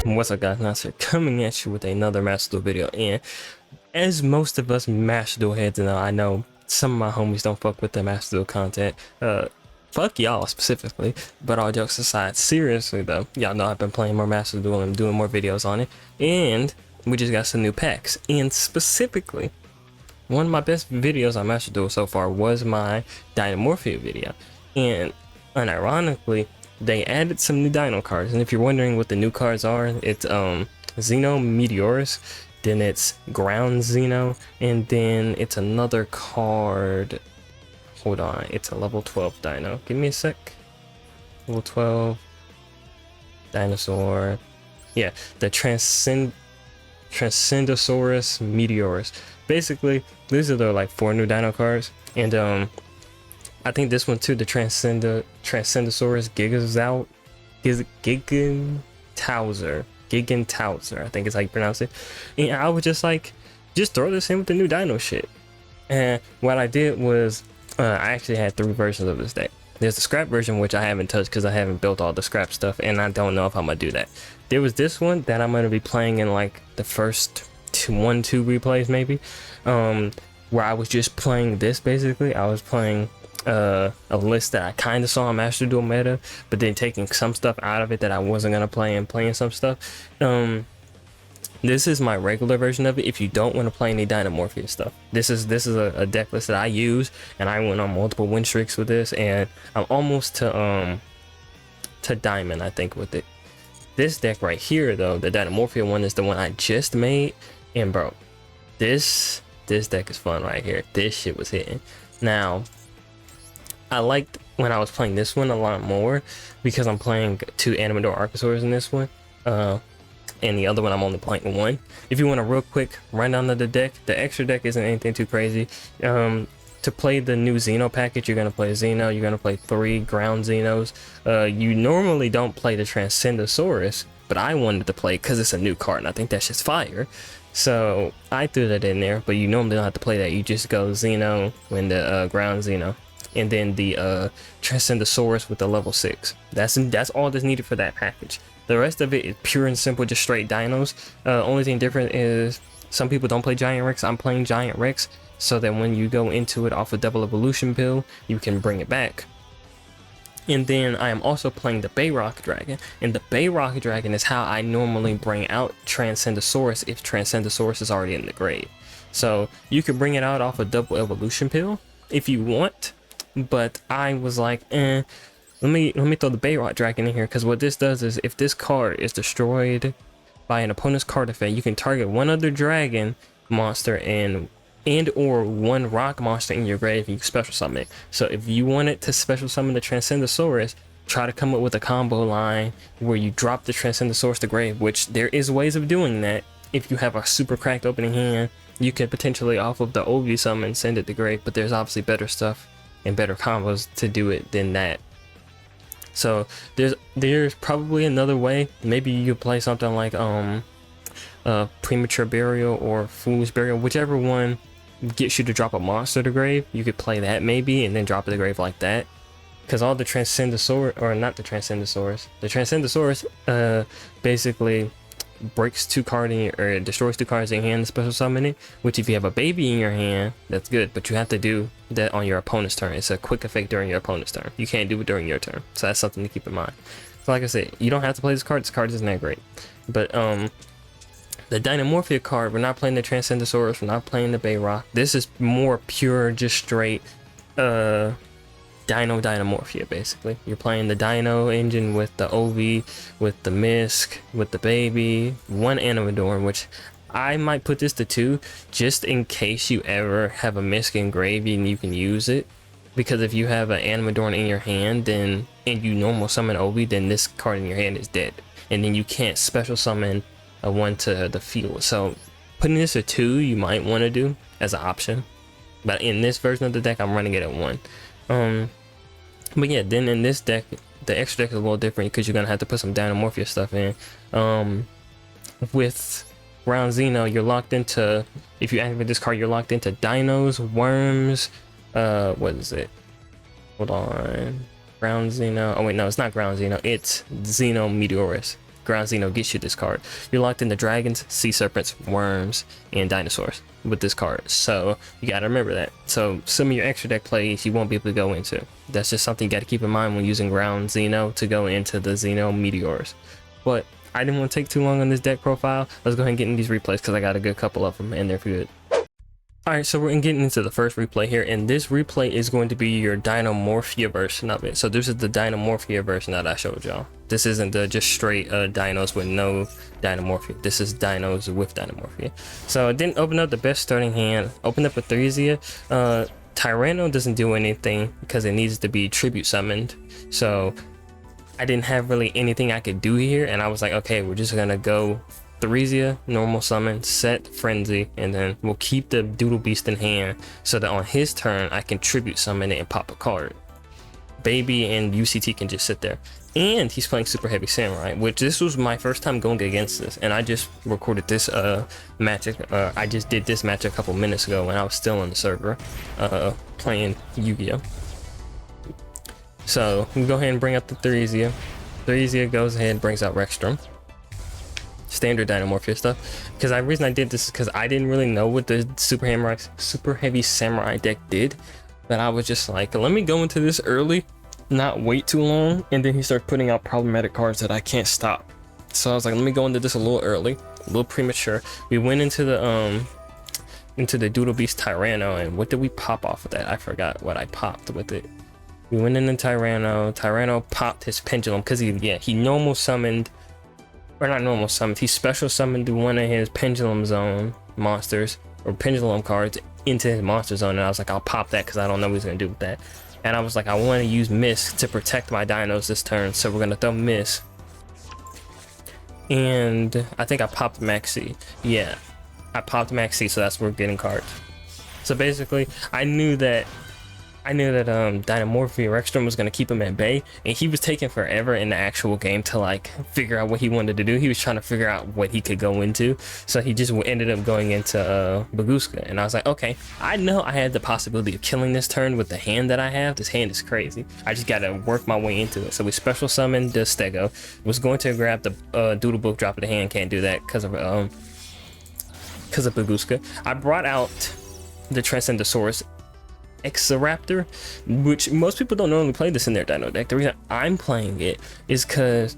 What's up, guys? Nasser coming at you with another Master Duel video, and as most of us Master Duel heads know, I know some of my homies don't fuck with the Master Duel content. Fuck y'all specifically, but all jokes aside, seriously though, y'all know I've been playing more Master Duel and doing more videos on it, and we just got some new packs, and specifically, one of my best videos on Master Duel so far was my Dinomorphia video, and unironically, they added some new Dino cards. And if you're wondering what the new cards are, it's Xeno Meteorus, then it's Ground Xeno, and then it's another card. Hold on, it's a level 12 Dino. Give me a sec. Level 12 Dinosaur. Yeah, the Transcendosaurus Meteorus. Basically, these are the like 4 new Dino cards, and I think this one too, the Transcendosaurus Gigantowser, I think is how you pronounce it. And I would just throw this in with the new Dino shit. And what I did was, I actually had 3 versions of this deck. There's the scrap version, which I haven't touched because I haven't built all the scrap stuff, and I don't know if I'm gonna do that. There was this one that I'm gonna be playing in like the first 2 replays maybe, where I was just playing this. Basically I was playing a list that I kind of saw on Master Duel meta, but then taking some stuff out of it that I wasn't gonna play and playing some stuff. This is my regular version of it. If you don't want to play any Dinomorphia stuff, this is a deck list that I use, and I went on multiple win streaks with this, and I'm almost to diamond, I think, with it. This deck right here though, the Dinomorphia one, is the one I just made, and bro, this deck is fun right here. This shit was hitting. Now I liked when I was playing this one a lot more because I'm playing 2 Animador Archosaurs in this one, and the other one I'm only playing 1. If you want a real quick rundown of the deck, the extra deck isn't anything too crazy. To play the new Xeno package, you're gonna play Xeno, you're gonna play 3 ground Xenos. You normally don't play the Transcendosaurus, but I wanted to play because it's a new card and I think that's just fire. So I threw that in there, but you normally don't have to play that. You just go Xeno and the ground Xeno, and then the Transcendosaurus with the level 6. That's all that's needed for that package. The rest of it is pure and simple, just straight dinos. Only thing different is some people don't play Giant Rex. I'm playing Giant Rex, so that when you go into it off a double evolution pill, you can bring it back. And then I am also playing the Bayrock Dragon, and the Bayrock Dragon is how I normally bring out Transcendosaurus if Transcendosaurus is already in the grave. So you can bring it out off a double evolution pill if you want, but I was like, let me throw the Bayrock Dragon in here, because what this does is if this card is destroyed by an opponent's card effect, you can target one other dragon monster and or 1 rock monster in your grave, and you special summon it. So if you wanted to special summon the Transcendosaurus, try to come up with a combo line where you drop the Transcendosaurus to grave, which there is ways of doing that. If you have a super cracked opening hand, you could potentially off of the OV summon send it to grave, but there's obviously better stuff and better combos to do it than that. So there's probably another way. Maybe you could play something like Premature Burial or Foolish Burial, whichever one gets you to drop a monster to grave. You could play that maybe and then drop it to grave like that, because all the Transcendosaurus, or not the Transcendosaurus, the Transcendosaurus basically breaks 2 cards in your, or destroys 2 cards in your hand to special summon it, which if you have a baby in your hand, that's good, but you have to do that on your opponent's turn. It's a quick effect during your opponent's turn. You can't do it during your turn, so that's something to keep in mind. So like I said, you don't have to play this card isn't that great, but the Dinomorphia card, we're not playing the Transcendosaurus, we're not playing the Bayrock. This is more pure, just straight Dinomorphia. Basically you're playing the Dino engine with the OV, with the Misc, with the baby, 1 Animador, which I might put this to 2 just in case you ever have a Misc in grave and you can use it, because if you have an Animador in your hand then and you normal summon OV, then this card in your hand is dead, and then you can't special summon a 1 to the field. So putting this at 2 you might want to do as an option, but in this version of the deck I'm running it at 1. But yeah, then in this deck, the extra deck is a little different because you're gonna have to put some Dinomorphia stuff in. With Ground Xeno, you're locked into, if you activate this card, you're locked into Dinos, Worms, what is it? Hold on. Ground Xeno. Oh wait, no, it's not Ground Xeno. It's Xeno Meteorus. Ground Xeno gets you this card. You're locked into dragons, sea serpents, worms, and dinosaurs with this card. So you gotta remember that. So some of your extra deck plays you won't be able to go into. That's just something you gotta keep in mind when using Ground Xeno to go into the Xeno Meteors. But I didn't want to take too long on this deck profile. Let's go ahead and get in these replays because I got a good couple of them and they're good. Alright, so we're getting into the first replay here, and this replay is going to be your Dinomorphia version of it. So this is the Dinomorphia version that I showed y'all. This isn't the just straight dinos with no Dinomorphia. This is dinos with Dinomorphia. So it didn't open up the best starting hand. Opened up a Theresia. Tyranno doesn't do anything because it needs to be tribute summoned. So I didn't have really anything I could do here, and I was like, okay, we're just gonna go Theresia, normal summon, set Frenzy, and then we'll keep the Doodle Beast in hand so that on his turn I can tribute summon it and pop a card. Baby and UCT can just sit there. And he's playing Super Heavy Samurai, which this was my first time going against this, and I just recorded this match. I just did this match a couple minutes ago when I was still on the server playing Yu-Gi-Oh! So we go ahead and bring up the Theresia. Theresia goes ahead and brings out Rexstrom. Standard Dinomorphia stuff. Because the reason I did this is because I didn't really know what the Super Heavy Samurai deck did. But I was just like, let me go into this early, not wait too long, and then he started putting out problematic cards that I can't stop. So I was like, let me go into this a little early, a little premature. We went into the Doodle Beast Tyranno, and what did we pop off of that? I forgot what I popped with it. We went into Tyranno. Tyranno popped his Pendulum because he normal summoned. Or not normal summoned, he special summoned one of his Pendulum Zone monsters or Pendulum cards into his monster zone, and I was like, I'll pop that because I don't know what he's gonna do with that. And I was like, I want to use Miss to protect my dinos this turn, so we're gonna throw Miss. And I think I popped Maxi. Yeah, I popped Maxi, so that's where we're getting cards. So basically, I knew that Dinomorphia Rexstrom was going to keep him at bay, and he was taking forever in the actual game to like figure out what he wanted to do. He was trying to figure out what he could go into, so he just ended up going into Baguska, and I was like, okay, I know I had the possibility of killing this turn with the hand that I have. This hand is crazy. I just got to work my way into it. So we special summoned the Stego. Was going to grab the Doodle Book, drop of the hand. Can't do that because of Baguska. I brought out the Transcendosaurus Exoraptor, which most people don't normally play this in their dino deck. The reason I'm playing it is because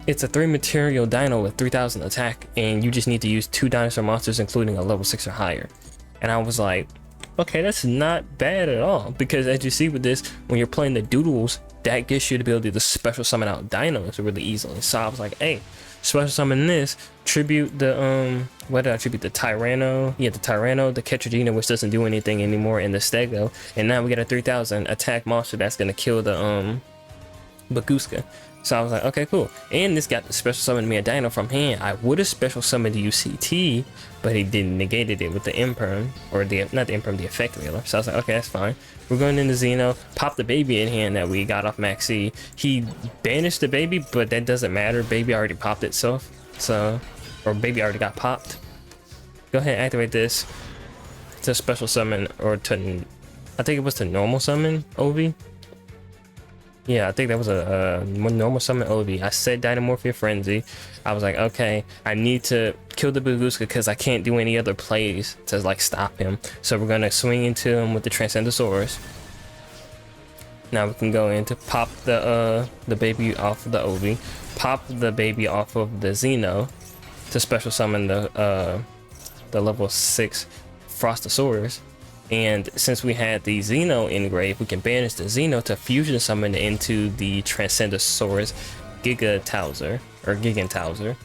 it's a 3 material dino with 3000 attack, and you just need to use 2 dinosaur monsters including a level 6 or higher. And I was like, okay, that's not bad at all, because as you see with this, when you're playing the Doodles, that gives you the ability to special summon out dinos really easily. So I was like, hey, special summon this, tribute the what did I tribute? The Tyranno, yeah, the Tyranno, the Ketragina, which doesn't do anything anymore, and the Stego, and now we get a 3000 attack monster that's gonna kill the Baguska. So I was like, okay, cool. And this got the special summon me a dino from hand. I would have special summoned the UCT, but he didn't, negated it with the Imperm, or not the Imperm, the Effect Wheeler. So I was like, okay, that's fine. We're going into Xeno, pop the baby in hand that we got off Maxi. He banished the baby, but that doesn't matter. Baby already popped itself, so, or baby already got popped. Go ahead and activate this to special summon, or to, I think it was to normal summon Ovi. Yeah, I think that was a normal summon Ovi. I said Dinomorphia Frenzy. I was like, okay, I need to kill the Baguska because I can't do any other plays to like stop him. So we're gonna swing into him with the Transcendosaurus. Now we can go in to pop the baby off of the Ovi, pop the baby off of the Xeno to special summon the level 6 Frostosaurus. And since we had the Xeno engrave, we can banish the Xeno to fusion summon into the Transcendosaurus Gigatowser, or Gigantowser,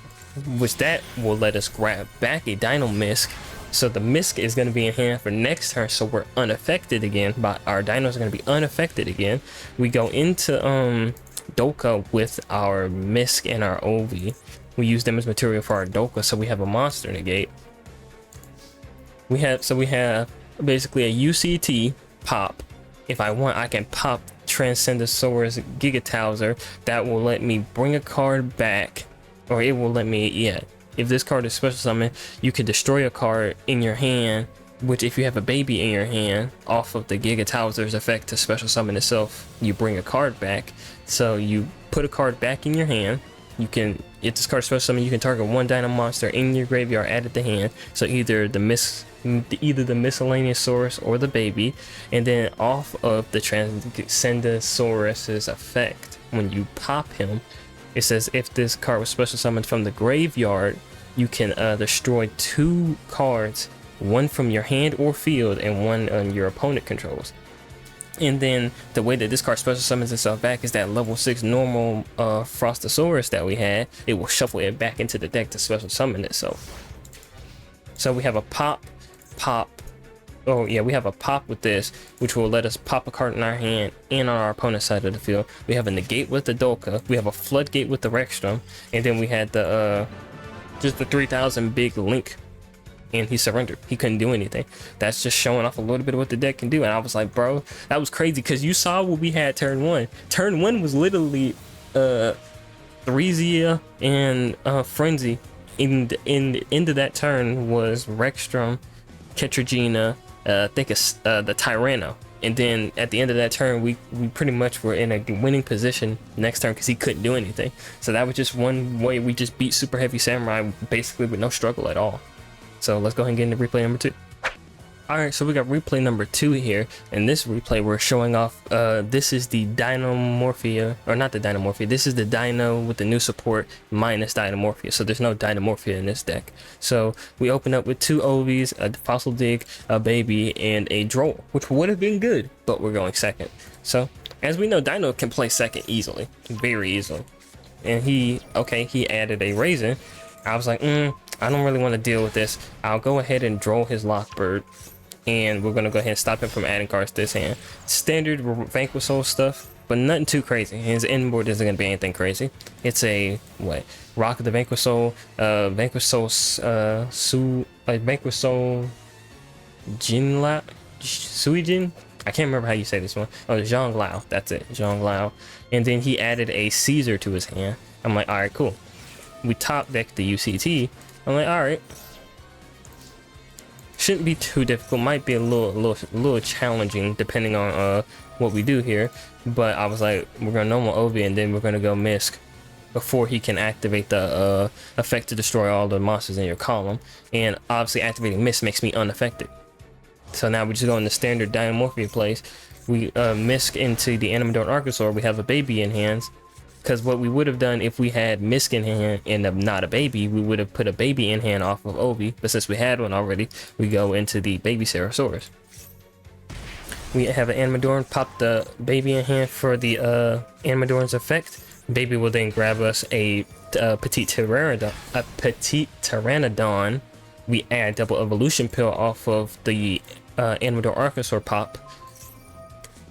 which that will let us grab back a Dino Misc. So the Misc is going to be in hand for next turn, so we're unaffected again. But our dinos are going to be unaffected again. We go into Doka with our Misc and our Ovi. We use them as material for our Doka, so we have a monster negate. We have basically a UCT pop. If I want, I can pop Transcendosaurus Gigatowser. That will let me bring a card back, or it will let me, yeah, if this card is special summon, you can destroy a card in your hand which if you have a baby in your hand, off of the Giga Towser's effect to special summon itself, you bring a card back. So you put a card back in your hand. You can, if this card special summon, you can target one Dino monster in your graveyard added to hand. So either the miscellaneous source or the baby, and then off of the Transcendosaurus's effect, when you pop him, it says if this card was special summoned from the graveyard, you can destroy 2 cards, one from your hand or field and one on your opponent controls. And then the way that this card special summons itself back is that level 6 normal Frostosaurus that we had, it will shuffle it back into the deck to special summon itself. So we have a pop. Oh yeah, we have a pop with this, which will let us pop a card in our hand and on our opponent's side of the field. We have a negate with the Dolka, we have a floodgate with the Rexstrom, and then we had the just the 3000 big Link, and he surrendered. He couldn't do anything. That's just showing off a little bit of what the deck can do. And I was like, bro, that was crazy, because you saw what we had turn 1. Turn 1 was literally Threzia and Frenzy. In the end of that turn was Rexstrom, Ketragina, I think it's the Tyranno. And then at the end of that turn, we pretty much were in a winning position next turn because he couldn't do anything. So that was just one way we just beat Super Heavy Samurai basically with no struggle at all. So let's go ahead and get into replay number 2. Alright, so we got replay number 2 here. In this replay, we're showing off, this is the Dinomorphia, or not the Dinomorphia, this is the Dino with the new support minus Dinomorphia. So there's no Dinomorphia in this deck. So we open up with 2 Ovies, a Fossil Dig, a Baby, and a Droll, which would have been good, but we're going second. So, as we know, Dino can play second easily, very easily. And he added a Raisin. I was like, I don't really want to deal with this. I'll go ahead and draw his Lockbird, and we're going to go ahead and stop him from adding cards to his hand. Standard Vanquish Soul stuff, but nothing too crazy. His end board isn't going to be anything crazy. It's a, Rock of the Vanquish Soul, Vanquish Soul, Vanquish Soul, Jinla, Suijin? I can't remember how you say this one. Oh, Zhang Lao, that's it, Zhang Lao. And then he added a Caesar to his hand. I'm like, alright, cool. We top deck the UCT. I'm like, alright. Shouldn't be too difficult. Might be a little challenging depending on what we do here. But I was like, we're gonna normal Ovi and then we're gonna go Misk before he can activate the effect to destroy all the monsters in your column. And obviously activating Misk makes me unaffected. So now we just go in the standard Dinomorphia place. We Misk into the Animadorn Archosaur. We have a baby in hands. Because what we would have done if we had Misk in hand and not a baby, we would have put a baby in hand off of Ovi. But since we had one already, we go into the baby Ceratosaurus. We have an Animadorn, pop the baby in hand for the Animadorn's effect. Baby will then grab us a Petite Pteranodon. We add double evolution pill off of the Animadorn Archosaur pop.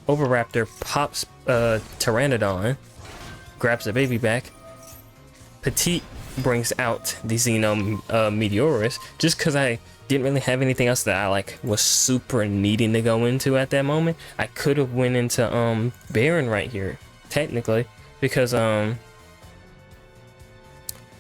Oviraptor pops Pteranodon, grabs the baby back. Petite brings out the Xeno Meteorus, just because I didn't really have anything else that I was super needing to go into at that moment. I could have went into Baron right here, technically, because I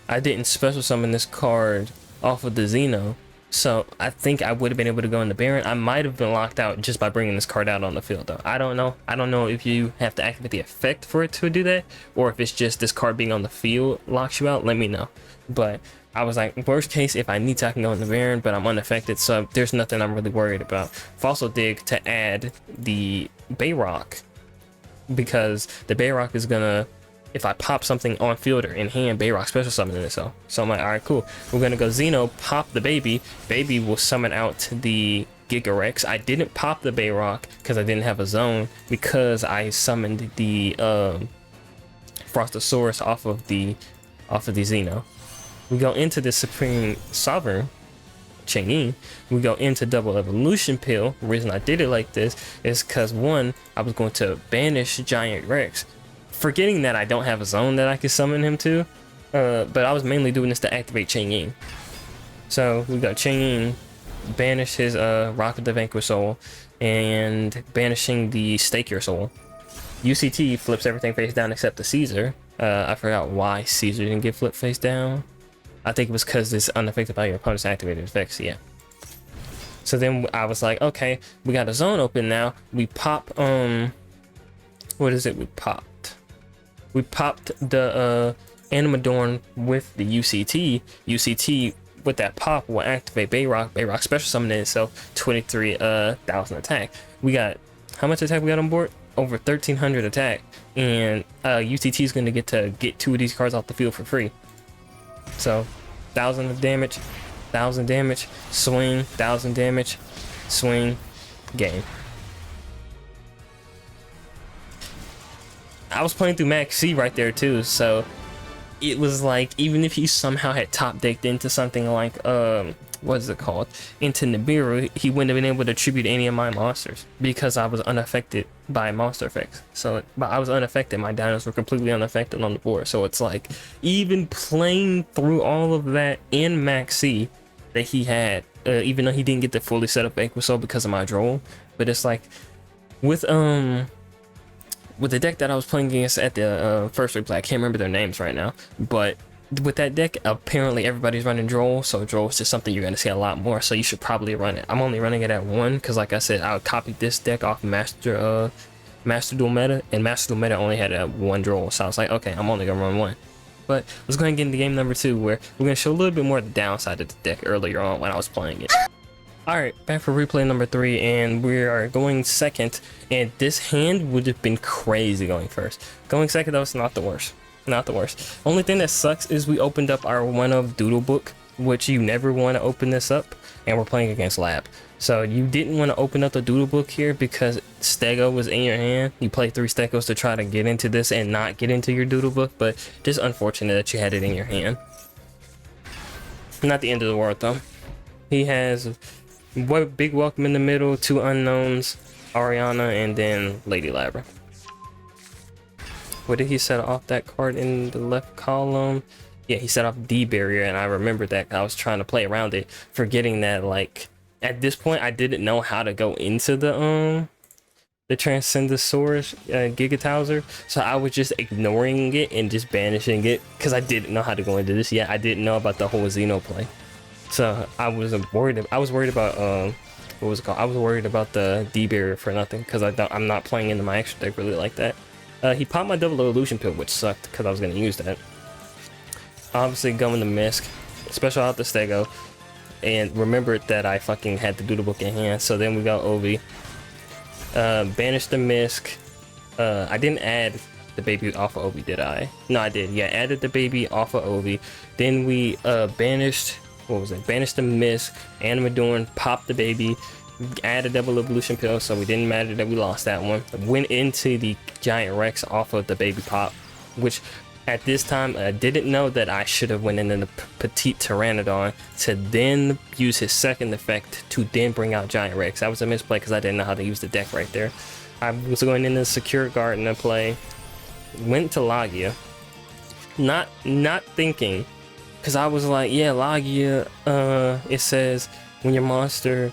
didn't special summon this card off of the Xeno. So I think I would have been able to go into Baron. I might have been locked out just by bringing this card out on the field, though. I don't know. I don't know if you have to activate the effect for it to do that, or if it's just this card being on the field locks you out. Let me know. But I was like, worst case, if I need to, I can go into Baron, but I'm unaffected, so there's nothing I'm really worried about. Fossil Dig to add the Bayrock, because the Bayrock is gonna, if I pop something on field or in hand, Bayrock special summoning itself. So I'm like, alright, cool. We're gonna go Xeno, pop the baby. Baby will summon out the Gigarex. I didn't pop the Bayrock because I didn't have a zone, because I summoned the Frostosaurus off of the Xeno. We go into the Supreme Sovereign, Chang'e. We go into double evolution pill. The reason I did it like this is because, one, I was going to banish Giant Rex, forgetting that I don't have a zone that I could summon him to, but I was mainly doing this to activate Chang'e. So we got Chang'e, banish his Rock of the Vanquish Soul, and banishing the Stake Your Soul. UCT flips everything face down except the Caesar. I forgot why Caesar didn't get flipped face down. I think it was because it's unaffected by your opponent's activated effects, yeah. So then I was like, okay, we got a zone open now. We pop what is it? We popped the Animadorn with the UCT with that pop will activate Bayrock special summon in itself, 23,000 attack. We got, how much attack we got on board? Over 1,300 attack, and UCT is going to get 2 of these cards off the field for free. So 1,000 of damage, 1,000 damage, swing, 1,000 damage, swing, game. I was playing through Max C right there too, so it was like, even if he somehow had top decked into something like what is it called, into Nibiru, he wouldn't have been able to tribute any of my monsters because I was unaffected by monster effects. So but I was unaffected, my dinos were completely unaffected on the board. So it's like, even playing through all of that in Max C that he had, even though he didn't get the fully set up Equiso because of my droll, but it's like with the deck that I was playing against at the first replay, I can't remember their names right now, but with that deck, apparently everybody's running Droll, so Droll is just something you're going to see a lot more, so you should probably run it. I'm only running it at 1, because like I said, I copied this deck off Master Duel Meta, and Master Duel Meta only had 1 Droll, so I was like, okay, I'm only going to run 1. But let's go ahead and get into game number 2, where we're going to show a little bit more of the downside of the deck earlier on when I was playing it. Alright, back for replay number 3, and we are going second, and this hand would have been crazy going first. Going second, though, it's not the worst. Not the worst. Only thing that sucks is we opened up our one of Doodle Book, which you never want to open this up, and we're playing against Lab. So you didn't want to open up the Doodle Book here because Stego was in your hand. You play 3 Stegos to try to get into this and not get into your Doodle Book, but just unfortunate that you had it in your hand. Not the end of the world, though. He has big welcome in the middle, 2 unknowns, Ariana, and then Lady Labrynth. What did he set off that card in the left column? Yeah, he set off D barrier, and I remember that I was trying to play around it, forgetting that, like, at this point I didn't know how to go into the Transcendosaurus Gigatowser, so I was just ignoring it and just banishing it because I didn't know how to go into this yet. I didn't know about the whole Xeno play, so I was worried about what was it called? I was worried about the D barrier for nothing because I'm not playing into my extra deck really like that. He popped my double illusion pill, which sucked because I was going to use that. Obviously going to Misk, special out the Stego, and remembered that I fucking had the Doodle Book in hand. So then we got Ovi, banished the Misk. I didn't add the baby off of Ovi, did I? No, I did. Yeah, added the baby off of Ovi. Then we banished, what was it? Banished the Misk, Animadorn, popped the baby, add a double evolution pill, so we didn't matter that we lost that one. Went into the Giant Rex off of the baby pop, which at this time I didn't know that I should have went into the Petite Pteranodon to then use his second effect to then bring out Giant Rex. That was a misplay because I didn't know how to use the deck right there. I was going into Secure Garden to play, went to Logia, not thinking, because I was like, yeah, Logia, it says when a monster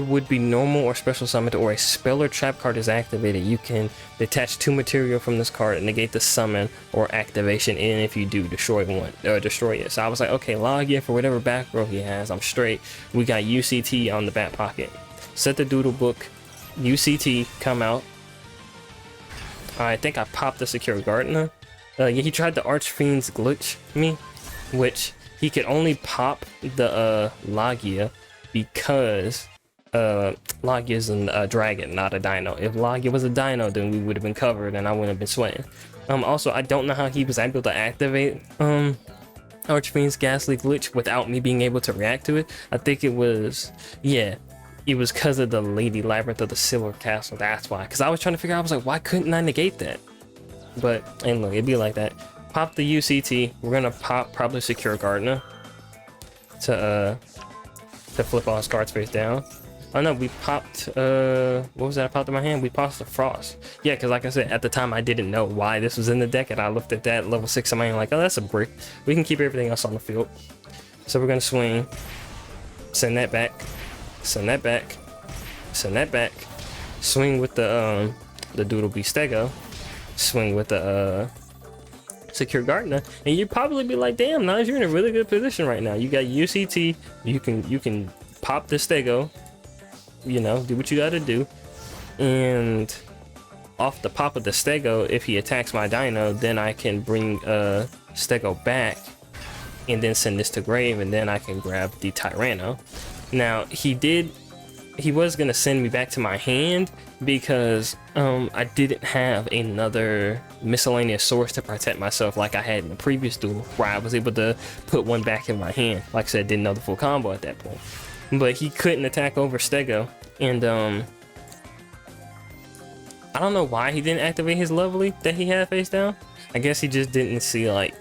would be normal or special summoned or a spell or trap card is activated, you can detach 2 material from this card and negate the summon or activation, and if you do, destroy it. So I was like, okay, Logia, for whatever back row he has, I'm straight. We got UCT on the back pocket. Set the Doodle Book, UCT come out. I think I popped the Secure Gardener. Yeah, he tried the Archfiend's glitch me, which he could only pop the Logia because Logia is a dragon, not a dino. If Logia was a dino, then we would have been covered and I wouldn't have been sweating. Also, I don't know how he was able to activate Archfiend's Ghastly glitch without me being able to react to it. I think it was, yeah, it was because of the Lady Labrynth of the Silver Castle. That's why. Because I was trying to figure out, I was like, why couldn't I negate that? But, and look, it'd be like that. Pop the UCT. We're gonna pop probably Secure Gardener to flip all his cards face down. Oh no, we popped, what was that I popped in my hand? We popped the Frost. Yeah, because like I said, at the time I didn't know why this was in the deck, and I looked at that level 6 in my hand like, oh, that's a brick. We can keep everything else on the field. So we're gonna swing, send that back, send that back, send that back, swing with the Doodle Bee Stego, swing with the Secure Gardener, and you'd probably be like, damn, Naj, you're in a really good position right now. You got UCT, you can pop the Stego, you know, do what you gotta do, and off the pop of the Stego, if he attacks my Dino, then I can bring Stego back and then send this to grave, and then I can grab the Tyranno. Now he was gonna send me back to my hand because I didn't have another miscellaneous source to protect myself like I had in the previous duel, where I was able to put one back in my hand. Like I said, didn't know the full combo at that point, but he couldn't attack over Stego, and I don't know why he didn't activate his lovely that he had face down. I guess he just didn't see like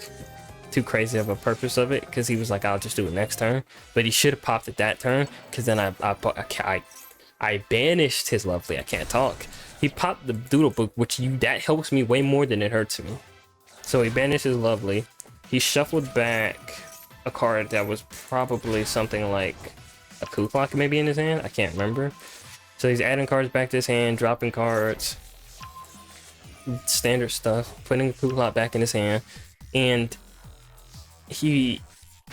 too crazy of a purpose of it, because he was like, I'll just do it next turn. But he should have popped it that turn, because then I banished his lovely. I can't talk. He popped the doodle book, which that helps me way more than it hurts me. So he banished his lovely. He shuffled back a card that was probably something like a coup clock maybe in his hand. I can't remember. So he's adding cards back to his hand, dropping cards, standard stuff, putting a coup clock back in his hand, and he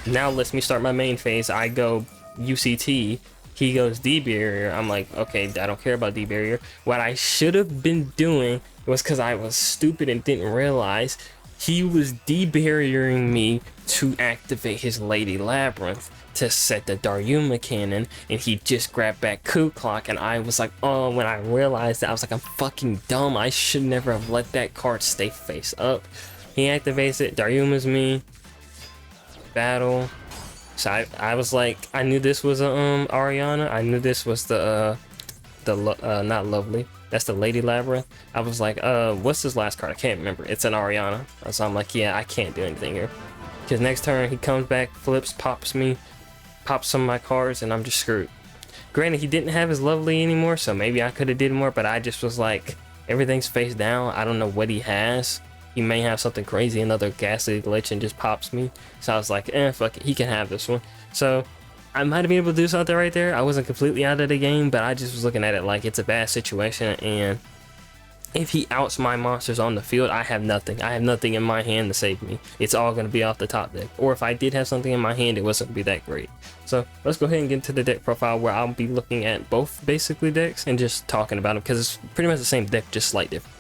now lets me start my main phase. I go UCT, he goes D barrier. I'm like, okay, I don't care about D barrier. What I should have been doing was, because I was stupid and didn't realize, he was D barriering me to activate his Lady Labrynth to set the Daryuma cannon, and he just grabbed back coup clock, and I was like, oh, when I realized that, I was like, I'm fucking dumb. I should never have let that card stay face up. He activates it, Daryuma's me, battle. So I was like, I knew this was a Ariana. I knew this was the not lovely. That's the Lady Labyrinth. I was like, what's this last card? I can't remember. It's an Ariana. So I'm like, yeah, I can't do anything here. Because next turn he comes back, flips, pops me, pops some of my cards, and I'm just screwed. Granted, he didn't have his lovely anymore, so maybe I could have did more, but I just was like, everything's face down. I don't know what he has. He may have something crazy, another ghastly glitch, and just pops me. So I was like, fuck it, he can have this one. So I might have been able to do something right there. I wasn't completely out of the game, but I just was looking at it like it's a bad situation, and if he outs my monsters on the field, I have nothing. I have nothing in my hand to save me. It's all going to be off the top deck. Or if I did have something in my hand, it wasn't going to be that great. So let's go ahead and get into the deck profile, where I'll be looking at both basically decks and just talking about them, because it's pretty much the same deck, just slight difference.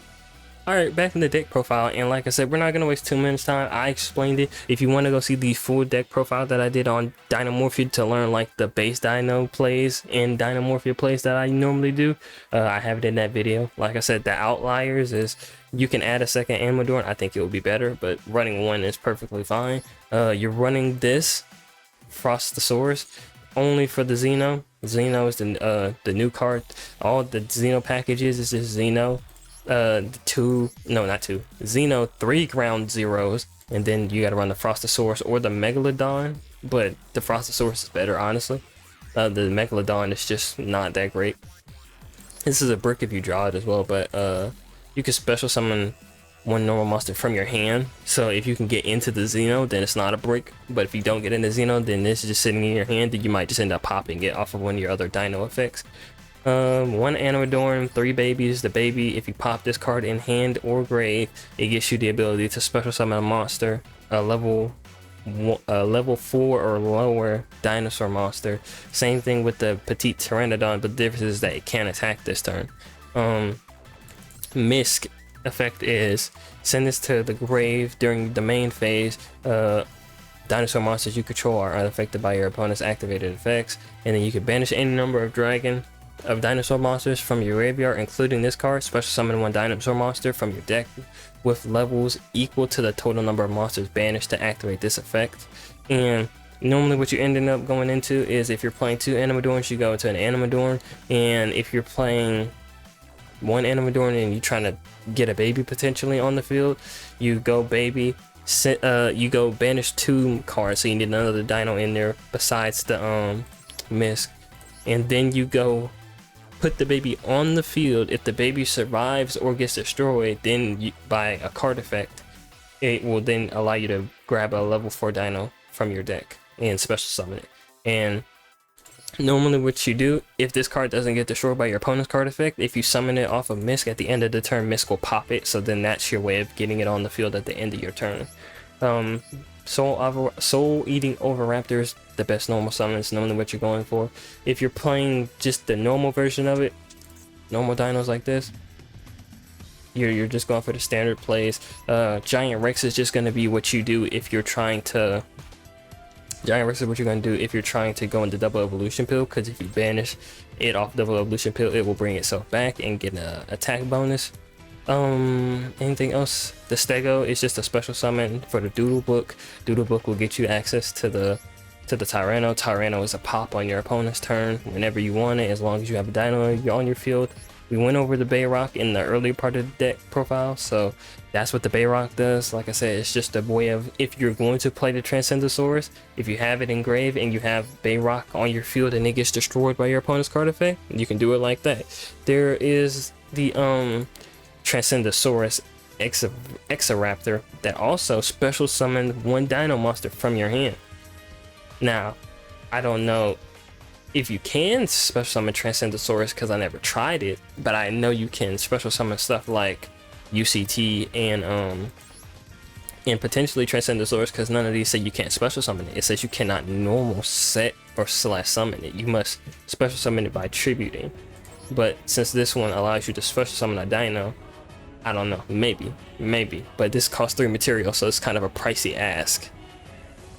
Alright, back in the deck profile, and like I said, we're not going to waste 2 minutes time. I explained it. If you want to go see the full deck profile that I did on Dinomorphia to learn like the base Dino plays and Dinomorphia plays that I normally do, I have it in that video. Like I said, the outliers is you can add a second Amador. I think it would be better, but running one is perfectly fine. You're running this Frostosaurus only for the Xeno. Xeno is the new card. All the Xeno packages is this Xeno. Xeno 3 ground zeros, and then you gotta run the Frostosaurus or the Megalodon, but the Frostosaurus is better, honestly. The Megalodon is just not that great. This is a brick if you draw it as well, but you can special summon one normal monster from your hand, so if you can get into the Xeno, then it's not a brick. But if you don't get into Xeno, then this is just sitting in your hand, then you might just end up popping it off of one of your other Dino effects. 1 Amadorn, 3 babies. The baby, if you pop this card in hand or grave, it gives you the ability to special summon a monster, a level 4 or lower dinosaur monster. Same thing with the Petite Pteranodon, but the difference is that it can't attack this turn. Misc effect is send this to the grave during the main phase. Dinosaur monsters you control are unaffected by your opponent's activated effects, and then you can banish any number of dinosaur monsters from your graveyard, including this card. Special summon 1 dinosaur monster from your deck with levels equal to the total number of monsters banished to activate this effect. And normally what you ended up going into is, if you're playing 2 Animadorns, you go into an Animadorn, and if you're playing 1 Animadorn and you're trying to get a baby potentially on the field, you go baby, you go banish 2 cards, so you need another dino in there besides the Misc, and then you go put the baby on the field. If the baby survives or gets destroyed, then by a card effect, it will then allow you to grab a level 4 dino from your deck and special summon it. And normally what you do, if this card doesn't get destroyed by your opponent's card effect, if you summon it off of Misc at the end of the turn, Misc will pop it, so then that's your way of getting it on the field at the end of your turn. Soul Eating Overraptors, the best normal summons, knowing what you're going for. If you're playing just the normal version of it, normal dinos like this, you're just going for the standard plays. Giant Rex is just going to be what you do if you're trying to. Giant Rex is what you're going to do if you're trying to go into double evolution pill, because if you banish it off double evolution pill, it will bring itself back and get an attack bonus. Anything else? The Stego is just a special summon for the Doodle Book. Doodle Book will get you access to the Tyranno. Tyranno is a pop on your opponent's turn whenever you want it, as long as you have a Dino on your field. We went over the Bayrock in the early part of the deck profile, so that's what the Bayrock does. Like I said, it's just a way of, if you're going to play the Transcendosaurus, if you have it engraved and you have Bayrock on your field and it gets destroyed by your opponent's card effect, you can do it like that. There is the Transcendosaurus Exoraptor that also special summoned one Dino monster from your hand. Now, I don't know if you can special summon Transcendosaurus because I never tried it, but I know you can special summon stuff like UCT and potentially Transcendosaurus, because none of these say you can't special summon it. It says you cannot normal set or slash summon it. You must special summon it by tributing. But since this one allows you to special summon a Dino, I don't know, maybe, but this costs 3 material, so it's kind of a pricey ask.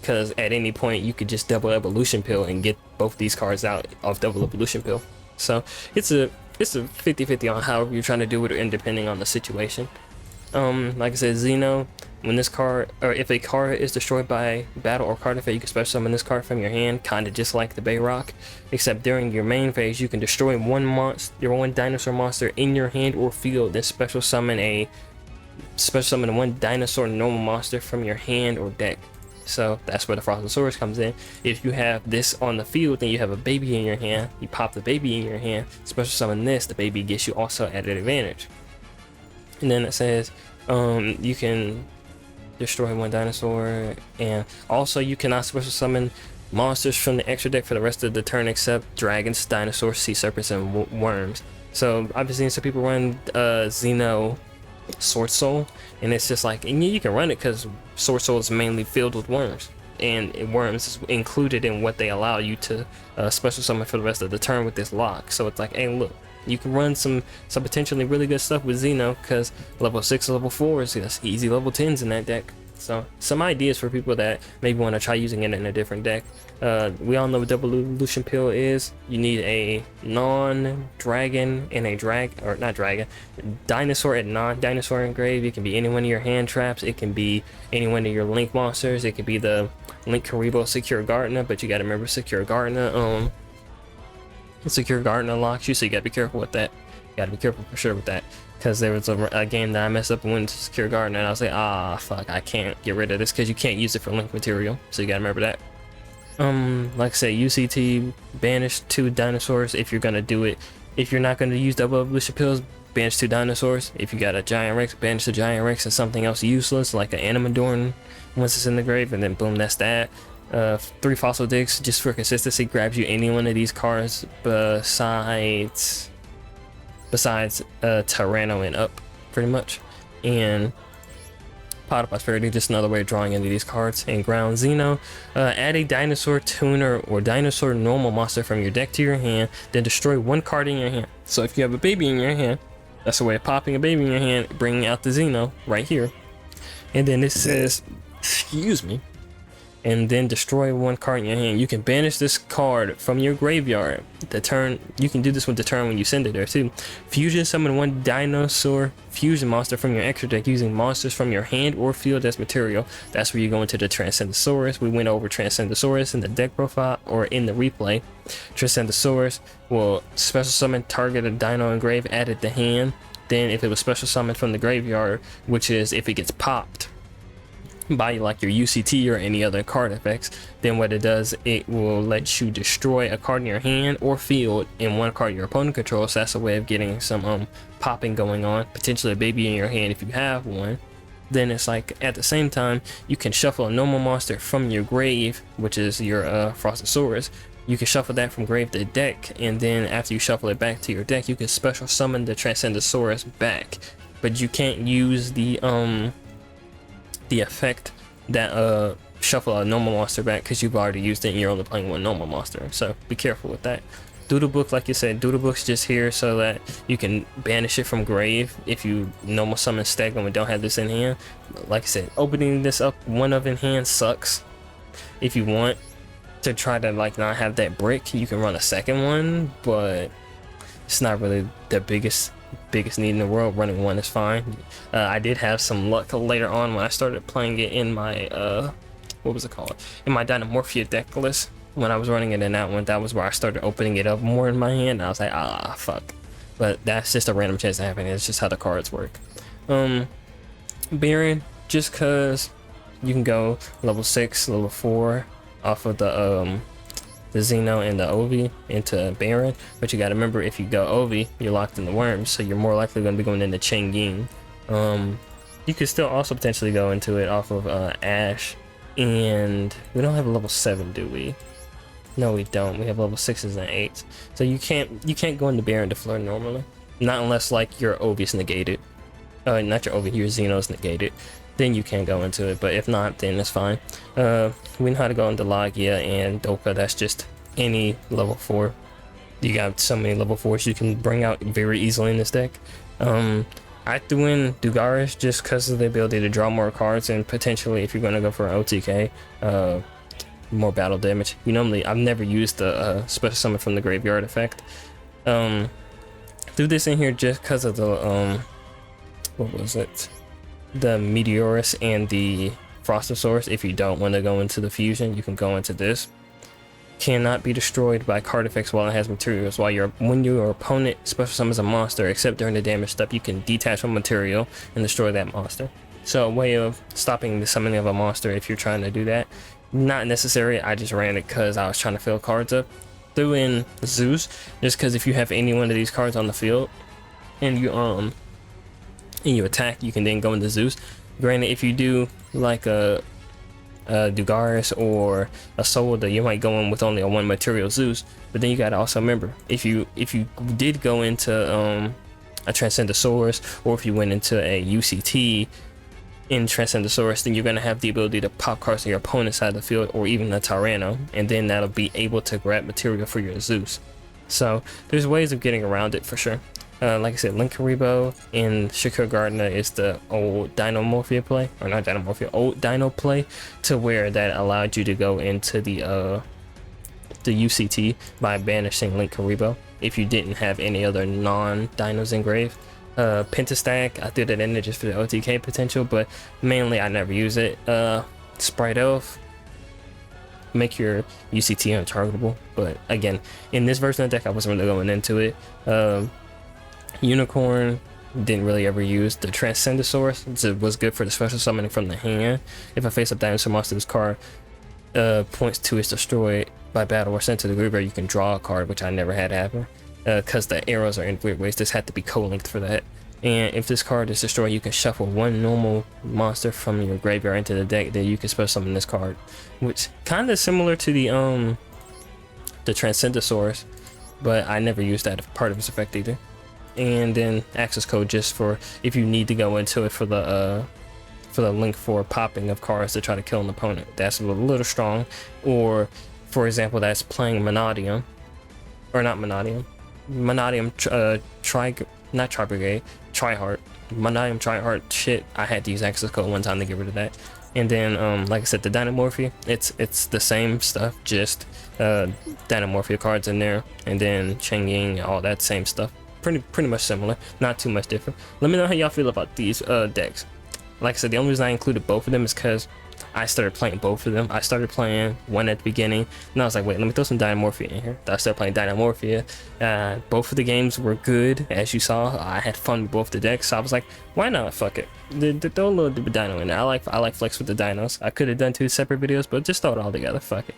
Because at any point you could just double evolution pill and get both these cards out of double evolution pill. So it's a 50-50 on however you're trying to do it, and depending on the situation. Like I said, Xeno, when this card, or if a card is destroyed by battle or card effect, you can special summon this card from your hand, kind of just like the Bayrock, except during your main phase you can destroy one dinosaur monster in your hand or field, then special summon one dinosaur normal monster from your hand or deck. So that's where the Frostosaurus comes in. If you have this on the field, then you have a baby in your hand, you pop the baby in your hand, special summon this, the baby gets you also added advantage. And then it says you can destroy one dinosaur, and also you cannot special summon monsters from the extra deck for the rest of the turn except dragons, dinosaurs, sea serpents, and worms. So I've been seeing some people run Xeno Sword Soul, and it's just like, and you can run it because Sword Soul is mainly filled with worms, and worms is included in what they allow you to special summon for the rest of the turn with this lock. So it's like, hey, look, you can run some potentially really good stuff with Xeno, because level 6, level 4 is easy level 10s in that deck. So some ideas for people that maybe want to try using it in a different deck. We all know what double evolution pill is. You need a non-dragon and a dinosaur and non-dinosaur engraved. It can be any one of your hand traps. It can be any one of your Link monsters. It could be the Link Karibo Secure Gardener, but you got to remember Secure Gardener. Secure Gardener locks you, so you got to be careful with that. You got to be careful for sure with that. Because there was a game that I messed up and went to Secure Gardener, and I was like, ah, fuck, I can't get rid of this because you can't use it for Link material. So you gotta remember that. Like I said, UCT, banish 2 dinosaurs if you're gonna do it. If you're not gonna use double evolution pills, banish 2 dinosaurs. If you got a Giant Rex, banish the Giant Rex and something else useless like an Animadorn once it's in the grave, and then boom, that's that. 3 Fossil Dicks, just for consistency, grabs you any one of these cards besides Tyranno and up, pretty much. And Pot of Prosperity, just another way of drawing into these cards. And Ground Xeno, add a dinosaur tuner or dinosaur normal monster from your deck to your hand, then destroy 1 card in your hand. So if you have a baby in your hand, that's a way of popping a baby in your hand, bringing out the Xeno right here. And then it says, excuse me, and then destroy 1 card in your hand. You can banish this card from your graveyard. You can do this with the turn when you send it there too. Fusion summon 1 dinosaur fusion monster from your extra deck using monsters from your hand or field as material. That's where you go into the Transcendosaurus. We went over Transcendosaurus in the deck profile or in the replay. Transcendosaurus will special summon target a dino engrave added to hand. Then if it was special summoned from the graveyard, which is if it gets popped by like your UCT or any other card effects, then what it does, it will let you destroy a card in your hand or field and 1 card your opponent controls. So that's a way of getting some popping going on, potentially a baby in your hand if you have one. Then it's like at the same time you can shuffle a normal monster from your grave, which is your Frostosaurus. You can shuffle that from grave to deck, and then after you shuffle it back to your deck, you can special summon the Transcendosaurus back, but you can't use the effect that shuffle a normal monster back because you've already used it and you're only playing one normal monster. So be careful with that. Doodle book, like you said, doodle book's just here so that you can banish it from grave if you normal summon Stagum and don't have this in hand. Like I said, opening this up one of in hand sucks. If you want to try to like not have that brick, you can run a second one, but it's not really the biggest need in the world. Running one is fine. I did have some luck later on when I started playing it in my what was it called, in my Dinomorphia deck list. When I was running it in that one, that was where I started opening it up more in my hand. I was like, ah, fuck. But that's just a random chance happening. It's just how the cards work. Baron, just cause you can go level 6, level 4 off of the Xeno and the Ovi into Baron. But you gotta remember, if you go Ovi, you're locked in the worms, so you're more likely gonna be going into Changing. You could still also potentially go into it off of Ash, and we don't have a level 7, do we? No, we don't. We have level 6s and 8s. So you can't go into Baron to Fleur normally. Not unless like your Ovi's negated. Not your Ovi, your Xeno's negated. Then you can go into it, but if not, then it's fine. We know how to go into Logia and Doka. That's just any level 4. You got so many level 4s you can bring out very easily in this deck. I threw in Dugaris just because of the ability to draw more cards, and potentially if you're going to go for an OTK, more battle damage. I've never used the special summon from the graveyard effect. Threw this in here just because of the what was it, the Meteorus and the Frostosaurus. If you don't want to go into the fusion, you can go into this. Cannot be destroyed by card effects while it has materials. When your opponent special summons a monster, except during the damage step, you can detach from material and destroy that monster. So a way of stopping the summoning of a monster if you're trying to do that. Not necessary. I just ran it because I was trying to fill cards up. Threw in Zeus just because if you have any one of these cards on the field and you attack, you can then go into Zeus. Granted, if you do like a Dugaris or a Solda, you might go in with only a 1 material Zeus. But then you gotta also remember, if you did go into a Transcendosaurus, or if you went into a UCT in Transcendosaurus, then you're going to have the ability to pop cards on your opponent's side of the field, or even a Tyranno, and then that'll be able to grab material for your Zeus. So there's ways of getting around it for sure. Like I said, Linkaribo in Shakur Gardner is the old Dinomorphia play, or not Dinomorphia, old Dino play, to where that allowed you to go into the UCT by banishing Linkaribo if you didn't have any other non-dinos in grave. Pentastack, I threw that in there just for the OTK potential, but mainly I never use it. Sprite Elf, make your UCT untargetable, but again, in this version of the deck I wasn't really going into it. Unicorn, didn't really ever use. The Transcendosaurus, it was good for the special summoning from the hand. If I face a dinosaur monster, this card points to is destroyed by battle or sent to the graveyard, you can draw a card, which I never had happen. Because the arrows are in weird ways. This had to be co-linked for that. And if this card is destroyed, you can shuffle 1 normal monster from your graveyard into the deck. Then you can special summon this card, which kind of similar to the Transcendosaurus, but I never used that part of its effect either. And then access code just for if you need to go into it for the link for popping of cards to try to kill an opponent. That's a little strong. Or for example, that's playing Monodium, or not Monodium. Monodium not Tri-Brigade, Tri-Heart. Monodium Tri-Heart, shit, I had to use access code one time to get rid of that. And then like I said, the Dinomorphia, it's the same stuff, just Dinomorphia cards in there, and then Changing, all that same stuff. Pretty much similar, not too much different. Let me know how y'all feel about these decks. Like I said, the only reason I included both of them is because I started playing both of them. I started playing one at the beginning, and I was like, wait, let me throw some Dinomorphia in here. I started playing Dinomorphia. Both of the games were good, as you saw. I had fun with both the decks, so I was like, why not? Fuck it. Throw a little bit of Dino in there. I like flex with the Dinos. I could have done 2 separate videos, but just throw it all together. Fuck it.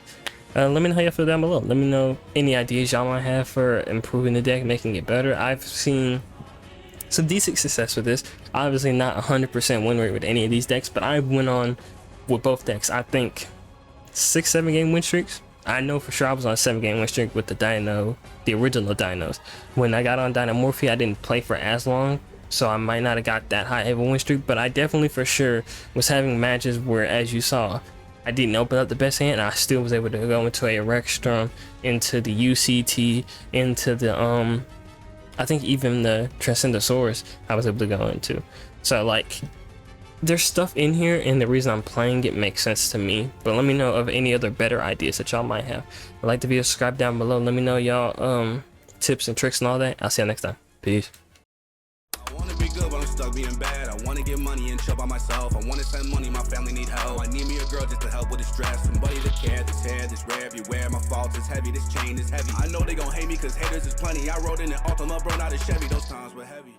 Let me know how y'all feel down below. Let me know any ideas y'all might have for improving the deck, making it better. I've seen some decent success with this. Obviously not 100% win rate with any of these decks, but I went on with both decks, I think 6-7 game win streaks. I know for sure I was on a 7-game win streak with the original Dinos. When I got on Dinomorphia, I didn't play for as long, so I might not have got that high of a win streak, but I definitely for sure was having matches where, as you saw, I didn't open up the best hand and I still was able to go into a Rexstrom, into the UCT, into the I think even the Transcendosaurus I was able to go into. So like, there's stuff in here, and the reason I'm playing it makes sense to me. But let me know of any other better ideas that y'all might have. Like the video, subscribe down below. Let me know y'all tips and tricks and all that. I'll see you next time. Peace. I wanna be good, but I'm stuck being bad. I wanna get money and chill by myself. I wanna send money, my family need help. I need me a girl just to help with the stress. Somebody to care, this hair, this rare everywhere. My fault is heavy, this chain is heavy. I know they gon' hate me cause haters is plenty. I rode in an Altima, burned out a Chevy. Those times were heavy.